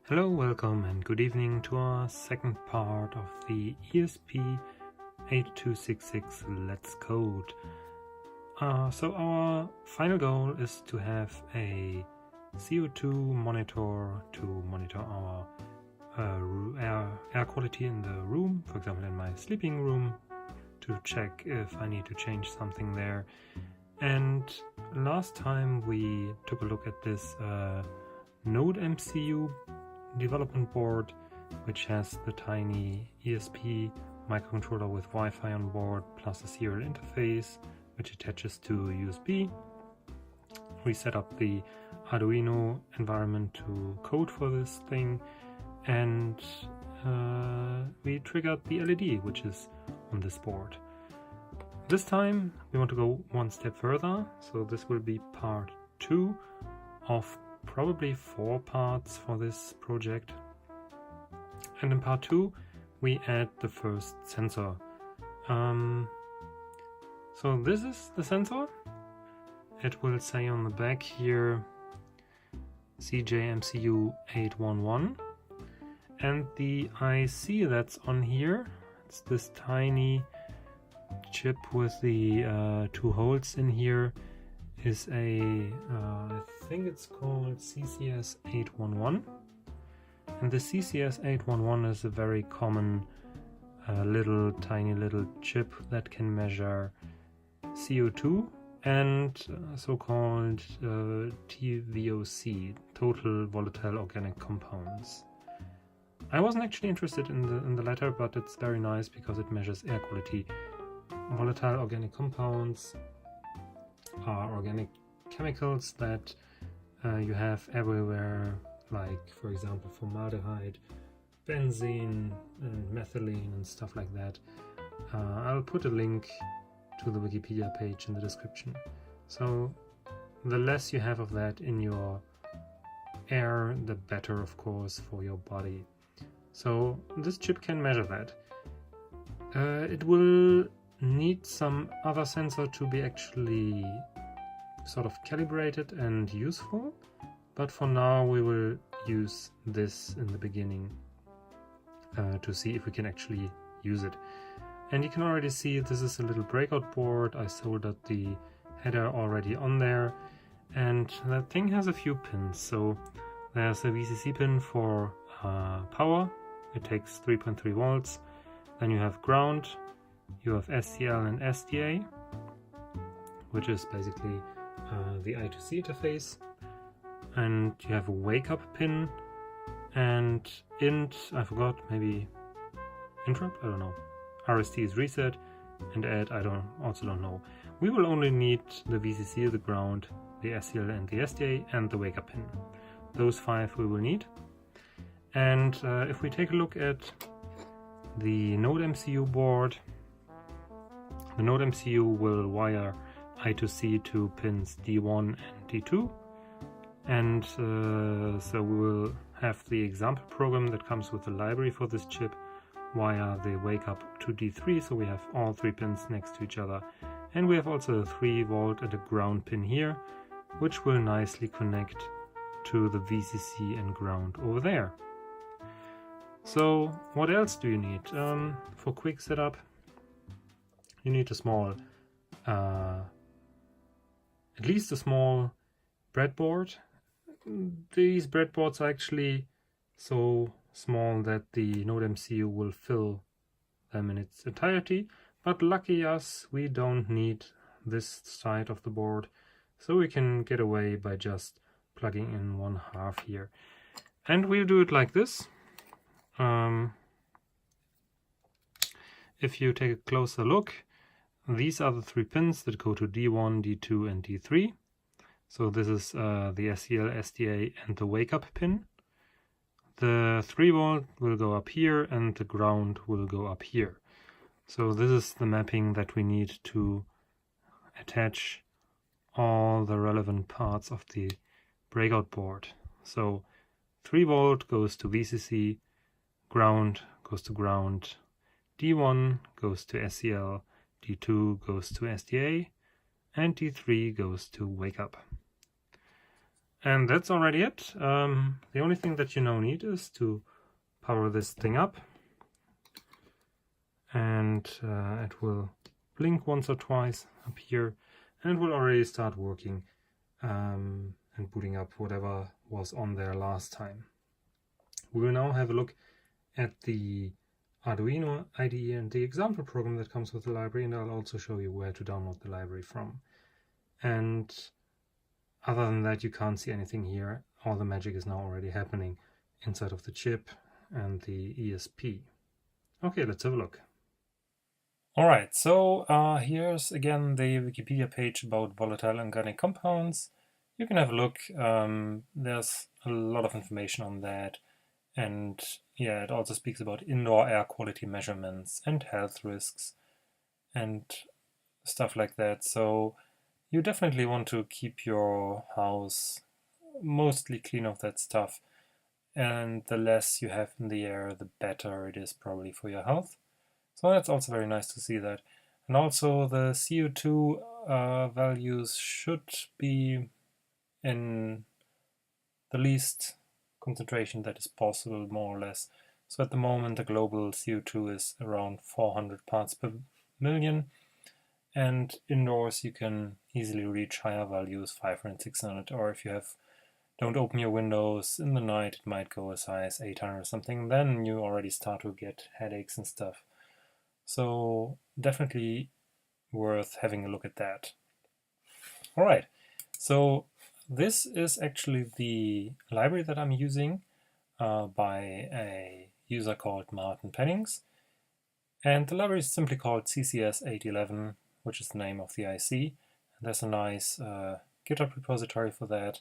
Hello, welcome and good evening to our second part of the ESP8266 Let's Code. So our final goal is to have a CO2 monitor to monitor our air quality in the room, for example in my sleeping room, to check if I need to change something there. And last time we took a look at this NodeMCU development board, which has the tiny ESP microcontroller with Wi-Fi on board plus a serial interface which attaches to USB. We set up the Arduino environment to code for this thing, and we triggered the LED which is on this board. This time we want to go one step further, so this will be part 2 of probably 4 parts for this project. And in part 2 we add the first sensor. So this is the sensor. It will say on the back here CCS811, and the IC that's on here, it's this tiny chip with the 2 holes in here, is a I think it's called CCS811, and the CCS811 is a very common tiny little chip that can measure CO2 and so-called TVOC, total volatile organic compounds. I wasn't actually interested in the latter, but it's very nice because it measures air quality. Volatile organic compounds are organic chemicals that you have everywhere, like for example formaldehyde, benzene and methylene and stuff like that. I'll put a link to the Wikipedia page in the description. So the less you have of that in your air, the better, of course, for your body. So this chip can measure that. It will need some other sensor to be actually sort of calibrated and useful, but for now we will use this in the beginning to see if we can actually use it. And you can already see this is a little breakout board. I soldered the header already on there, and that thing has a few pins. So there's a VCC pin for power. It takes 3.3 volts. Then you have ground, you have SCL and SDA, which is basically the I2C interface, and you have a wake up pin, and int, I forgot, maybe interrupt, I don't know. RST is reset, and add, I also don't know. We will only need the VCC, the ground, the SCL and the SDA, and the wake up pin. Those 5 we will need. And if we take a look at the NodeMCU board, the NodeMCU will wire I2C to pins D1 and D2, and so we will have the example program that comes with the library for this chip wire the wake up to D3, so we have all 3 pins next to each other, and we have also a 3 volt and a ground pin here, which will nicely connect to the VCC and ground over there. So what else do you need? For quick setup you need a small, at least a small breadboard. These breadboards are actually so small that the NodeMCU will fill them in its entirety, but lucky us, we don't need this side of the board, so we can get away by just plugging in 1/2 here. And we'll do it like this. If you take a closer look, these are the 3 pins that go to D1, D2 and D3. So this is the SCL, SDA and the wake up pin. The 3 volt will go up here and the ground will go up here. So this is the mapping that we need to attach all the relevant parts of the breakout board. So 3 volt goes to VCC, ground goes to ground, D1 goes to SCL, D2 goes to SDA, and D3 goes to wake up. And that's already it. The only thing that you now need is to power this thing up, and it will blink once or twice up here, and it will already start working and booting up whatever was on there last time. We will now have a look at the Arduino IDE and the example program that comes with the library, and I'll also show you where to download the library from. And other than that, you can't see anything here. All the magic is now already happening inside of the chip and the ESP. Okay, let's have a look. Alright, so here's again the Wikipedia page about volatile organic compounds. You can have a look. There's a lot of information on that. And yeah, it also speaks about indoor air quality measurements and health risks and stuff like that. So you definitely want to keep your house mostly clean of that stuff. And the less you have in the air, the better it is probably for your health. So that's also very nice to see that. And also the CO2 values should be in the least concentration that is possible, more or less. So at the moment the global CO2 is around 400 parts per million, and indoors you can easily reach higher values, 500, 600, or if you don't open your windows in the night, it might go as high as 800 or something. Then you already start to get headaches and stuff. So definitely worth having a look at that. All right, so this is actually the library that I'm using by a user called Martin Pennings. And the library is simply called CCS811, which is the name of the IC. And there's a nice GitHub repository for that.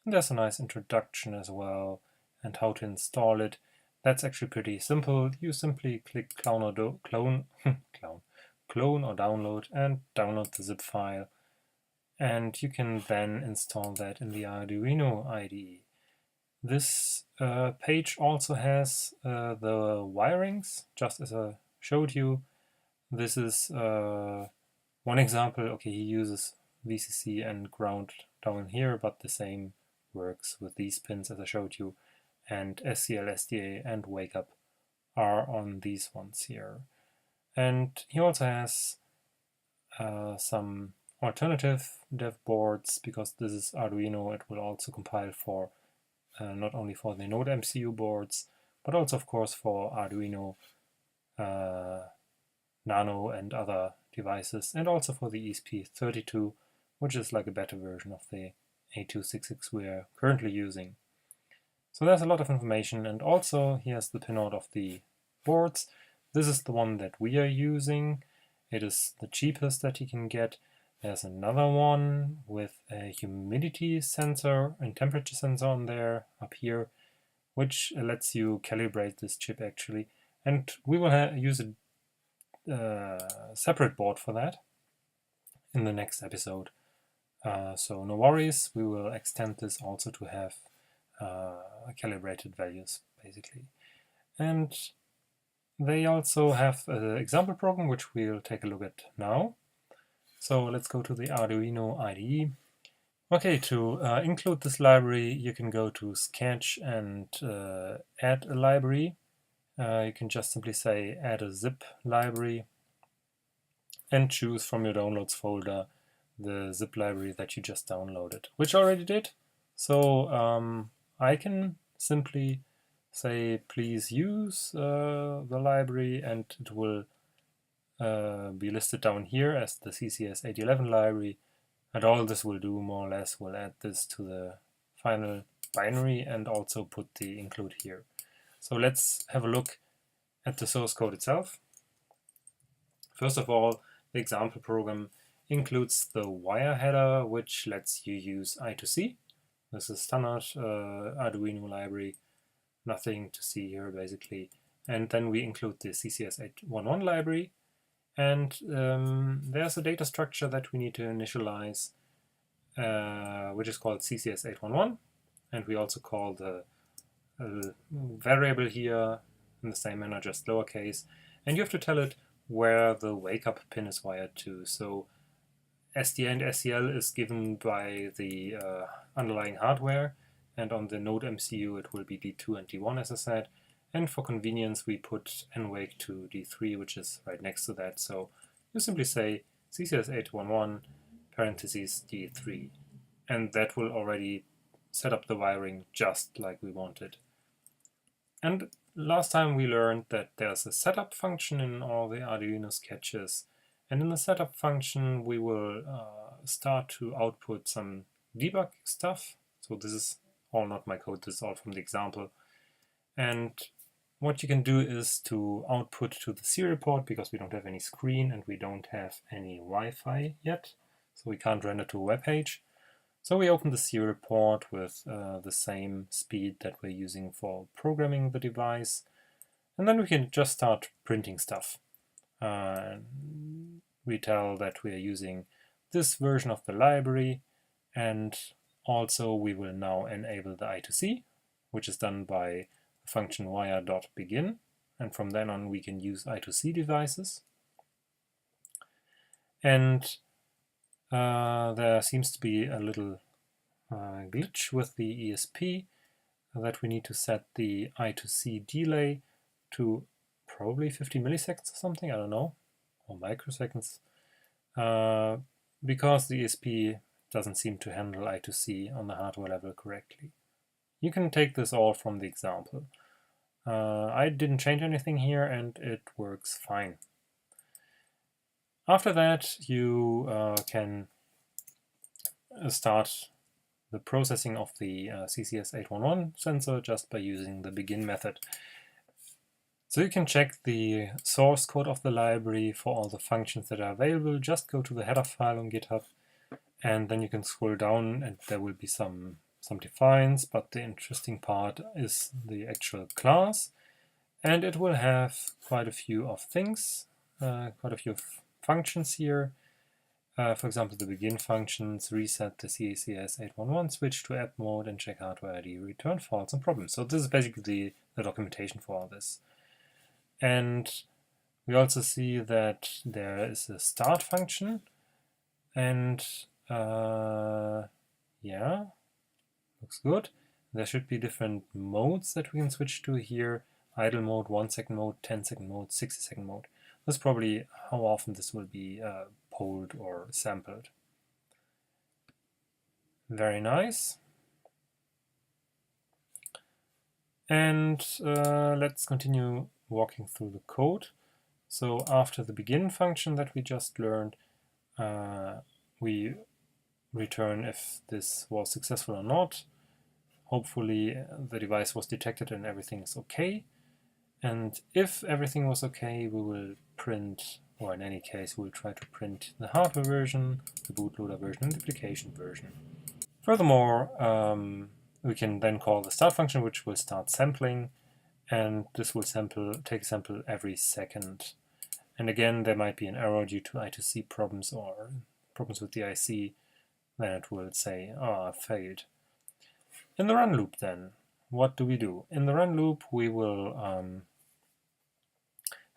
And there's a nice introduction as well, and how to install it. That's actually pretty simple. You simply click clone or download, and download the zip file. And you can then install that in the Arduino IDE. This page also has the wirings, just as I showed you. This is one example. Okay, he uses VCC and ground down here, but the same works with these pins as I showed you. And SCL, SDA, and wake up are on these ones here. And he also has some alternative dev boards, because this is Arduino. It will also compile for not only for the NodeMCU boards, but also of course for Arduino Nano and other devices, and also for the ESP32, which is like a better version of the 8266 we are currently using. So there's a lot of information, and also here's the pinout of the boards. This is the one that we are using. It is the cheapest that you can get. There's another one with a humidity sensor and temperature sensor on there up here, which lets you calibrate this chip actually. And we will use a separate board for that in the next episode. So no worries, we will extend this also to have calibrated values basically. And they also have an example program which we'll take a look at now. So let's go to the Arduino IDE. Okay, to include this library, you can go to Sketch and add a library. You can just simply say add a zip library and choose from your downloads folder the zip library that you just downloaded, which I already did. So I can simply say please use the library, and it will be listed down here as the CCS811 library, and all this will do more or less will add this to the final binary and also put the include here. So let's have a look at the source code itself. First of all, the example program includes the wire header, which lets you use I2C. This is standard Arduino library, nothing to see here basically. And then we include the CCS811 library, and there's a data structure that we need to initialize, which is called CCS811, and we also call the variable here in the same manner, just lowercase, and you have to tell it where the wake up pin is wired to. So SDA and SCL is given by the underlying hardware, and on the NodeMCU it will be D2 and D1 as I said, and for convenience we put NWAKE to D3, which is right next to that, so you simply say CCS811 parentheses D3, and that will already set up the wiring just like we wanted. And last time we learned that there's a setup function in all the Arduino sketches, and in the setup function we will start to output some debug stuff. So this is all not my code, this is all from the example. And what you can do is to output to the serial port, because we don't have any screen and we don't have any Wi-Fi yet, so we can't render to a web page. So we open the serial port with the same speed that we're using for programming the device, and then we can just start printing stuff. We tell that we are using this version of the library, and also we will now enable the I2C, which is done by the function wire.begin, and from then on we can use I2C devices. And there seems to be a little glitch with the ESP, that we need to set the I2C delay to probably 50 milliseconds or something, I don't know, or microseconds, because the ESP doesn't seem to handle I2C on the hardware level correctly. You can take this all from the example. I didn't change anything here and it works fine. After that you can start the processing of the CCS811 sensor just by using the begin method. So you can check the source code of the library for all the functions that are available. Just go to the header file on GitHub, and then you can scroll down and there will be some defines, but the interesting part is the actual class, and it will have quite a few of things, quite a few functions here. For example, the begin functions, reset the CCS811 switch to app mode, and check hardware ID, return faults and problems. So this is basically the documentation for all this. And we also see that there is a start function, and yeah, looks good. There should be different modes that we can switch to here: idle mode, 1 second mode, 10 second mode, 60 second mode. That's probably how often this will be polled or sampled. Very nice. And let's continue walking through the code. So after the begin function that we just learned, we return if this was successful or not. Hopefully the device was detected and everything is okay. And if everything was okay, we will print, or in any case, we'll try to print the hardware version, the bootloader version, and the application version. Furthermore, we can then call the start function, which will start sampling, and this will take a sample every second. And again, there might be an error due to I2C problems or problems with the IC. Then it will say, "Ah, failed." In the run loop then, what do we do? In the run loop, we will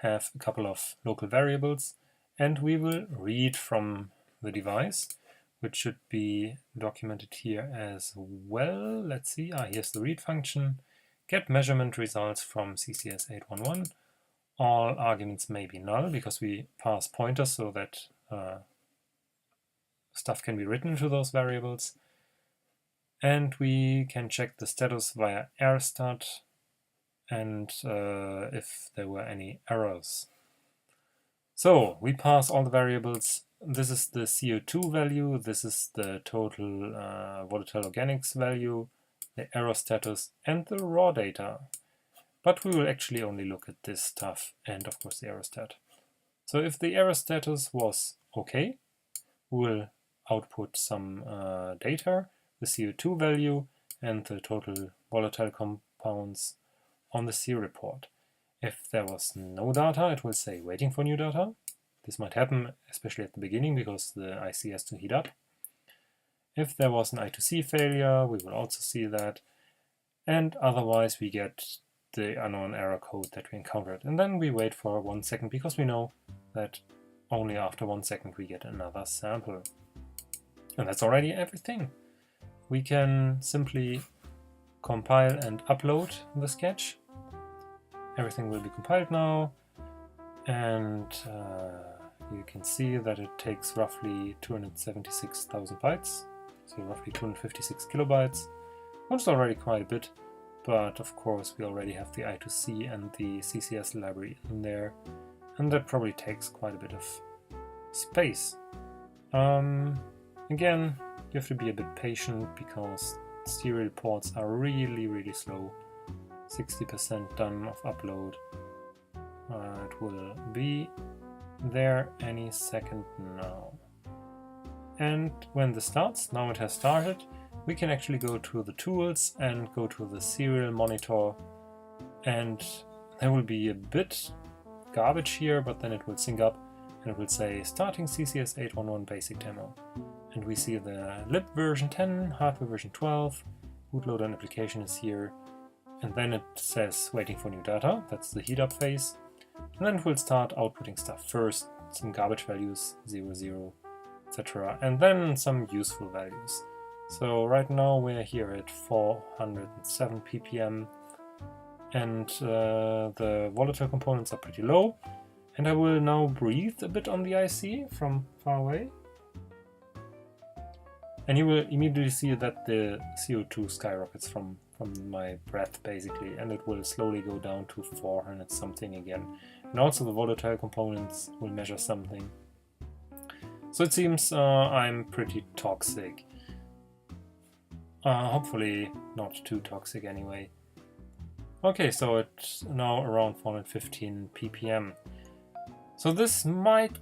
have a couple of local variables, and we will read from the device, which should be documented here as well. Let's see, here's the read function. Get measurement results from CCS811. All arguments may be null because we pass pointers so that stuff can be written into those variables. And we can check the status via airstat and if there were any errors. So we pass all the variables. This is the CO2 value, this is the total volatile organics value, the error status, and the raw data. But we will actually only look at this stuff and of course the error stat. So if the error status was okay, we'll output some data, the CO2 value and the total volatile compounds on the serial port. If there was no data, it will say waiting for new data. This might happen especially at the beginning because the IC has to heat up. If there was an I2C failure, we will also see that. And otherwise we get the unknown error code that we encountered. And then we wait for 1 second because we know that only after 1 second we get another sample. And that's already everything. We can simply compile and upload the sketch. Everything will be compiled now, and you can see that it takes roughly 276,000 bytes, so roughly 256 kilobytes, which is already quite a bit, but of course we already have the I2C and the CCS library in there, and that probably takes quite a bit of space. Again, you have to be a bit patient because serial ports are really slow. 60% done of upload. It will be there any second now. And when this starts, now it has started, we can actually go to the tools and go to the serial monitor, and there will be a bit garbage here, but then it will sync up and it will say starting CCS811 basic demo. And we see the lib version 10, hardware version 12, bootloader and application is here, and then it says waiting for new data, that's the heat up phase, and then it will start outputting stuff. First some garbage values, 0, 0, etc., and then some useful values. So right now we're here at 407 ppm, and the volatile components are pretty low, and I will now breathe a bit on the IC from far away. And you will immediately see that the CO2 skyrockets from my breath, basically, and it will slowly go down to 400 something again. And also the volatile components will measure something. So it seems I'm pretty toxic. Hopefully not too toxic anyway. Okay, so it's now around 415 ppm. So this might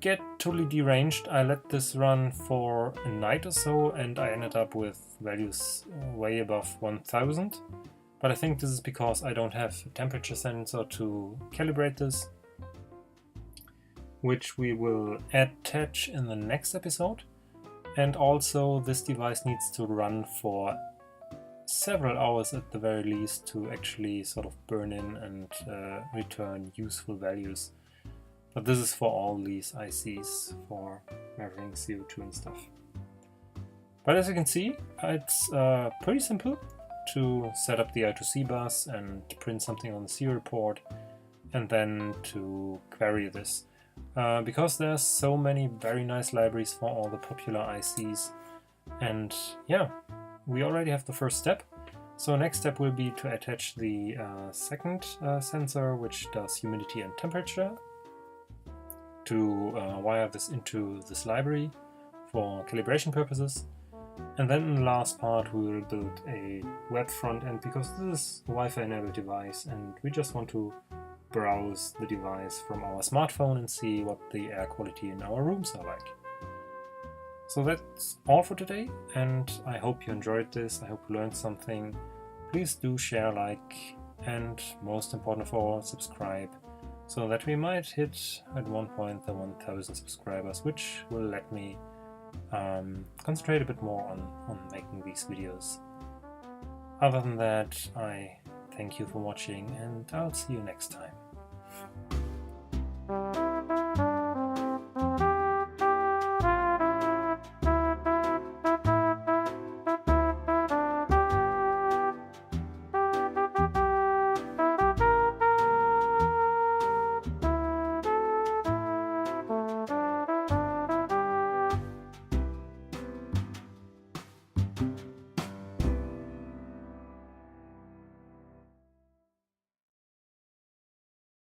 get totally deranged. I let this run for a night or so and I ended up with values way above 1000. But I think this is because I don't have a temperature sensor to calibrate this, which we will attach in the next episode. And also this device needs to run for several hours at the very least to actually sort of burn in and return useful values. But this is for all these ICs for measuring CO2 and stuff. But as you can see, it's pretty simple to set up the I2C bus and print something on the serial port and then to query this. Because there's so many very nice libraries for all the popular ICs. And yeah, we already have the first step. So next step will be to attach the second sensor, which does humidity and temperature, to wire this into this library for calibration purposes. And then in the last part we will build a web front end, because this is a Wi-Fi enabled device and we just want to browse the device from our smartphone and see what the air quality in our rooms are like. So that's all for today, and I hope you enjoyed this. I hope you learned something. Please do share, like, and most important of all, subscribe, so that we might hit at one point the 1000 subscribers, which will let me concentrate a bit more on making these videos. Other than that, I thank you for watching and I'll see you next time.